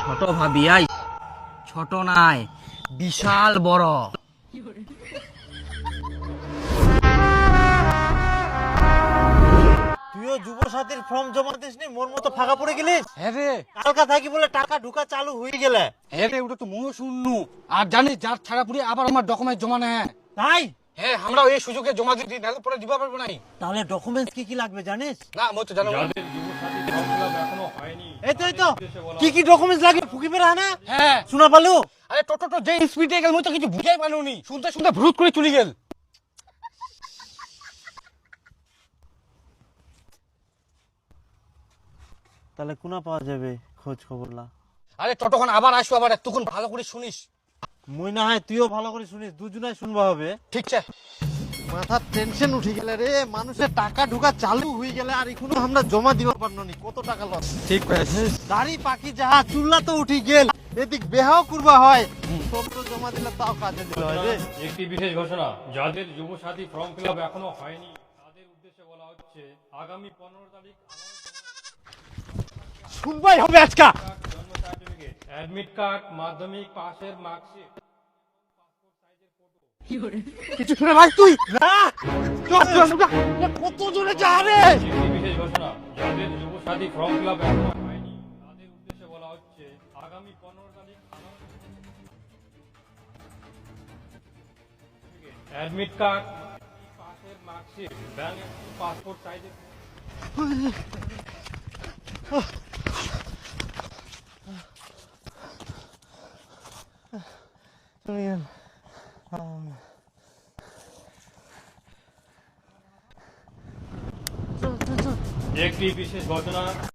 ছোট ভাবি আই, ছোট নাই, বিশাল বড়। তুইও যুব সাথীর ফর্ম জমা দিসনি, মোর মতো ফাঁকা পড়ে গেলিস। হ্যাঁ রে, কালকা থাকি বলে টাকা ঢুকা চালু হয়ে গেলে। হ্যাঁ রে, ওটা তো ময়ও শুননু। আর জানিস, যার ছাড়া পুরি আবার আমার ডকুমেন্ট জমা নেয়। তাই হ্যাঁ, আমরাও এই সুযোগে জমা দিই, নাহলে পরে দিবা পারবো নাই। তাহলে ডকুমেন্টস কি কি লাগবে জানিস? না, মই তো জানো না। যাদের যুব সাথী ফর্ম ফিল আপ এখনো হয়নি, এই তো কি কি ডকুমেন্টস লাগবে ফুকি বেরা না হ্যাঁ, শোনা পালু। আরে টোটো যে স্পিডে গেল, মই তো কিছু বুঝাই পারলুনি। শুনতে শুনতে ভ্রুত করে চলে গেল। তাহলে কোনা পাওয়া যাবে খোঁজ খবর লা। আরে টোটোখন আবার আসবো, আবার এতক্ষণ ভালো করে শুনিস। মুই না হয় তুইও ভালো করে শুনিস, দুজনাই শুনবা হবে। ঠিক আছে। মাথার টেনশন উঠে গেলে রে, মানুষের টাকা ঢুকা চালু হয়ে গেলে আর এখনো আমরা জমা দিবা পারনো নি। কত টাকা লস। ঠিক আছে। দাড়ি পাখি যাহা চুল্লা তো উঠি গেল, এদিক বেহাও করবা হয়, সব তো জমা দিলে তাও কাজে দিল হয় রে। একটি বিশেষ ঘোষণা, যাদের যুব সাথী ফর্ম ফিল আপ এখনো হয়নি তাদের উদ্দেশ্যে বলা হচ্ছে আগামী 15 তারিখ শুনবাই হবে আজকা। জন্ম সার্টিফিকেট, অ্যাডমিট কার্ড, মাধ্যমিক পাশের মার্কশিট, কিছু শুনে ভাই তুই না কত জোরে যা রে। একটি বিশেষ ঘোষণা, যাদের যুব সাথী ফর্ম ফিল আপ এখনো হয়নি তাদের উদ্দেশ্যে বলা হচ্ছে আগামী 15 তারিখ অ্যাডমিট কার্ড, পাশের মার্কশিট, ব্যাংক পাসপোর্ট সাইজের একটি বিশেষ ঘটনা,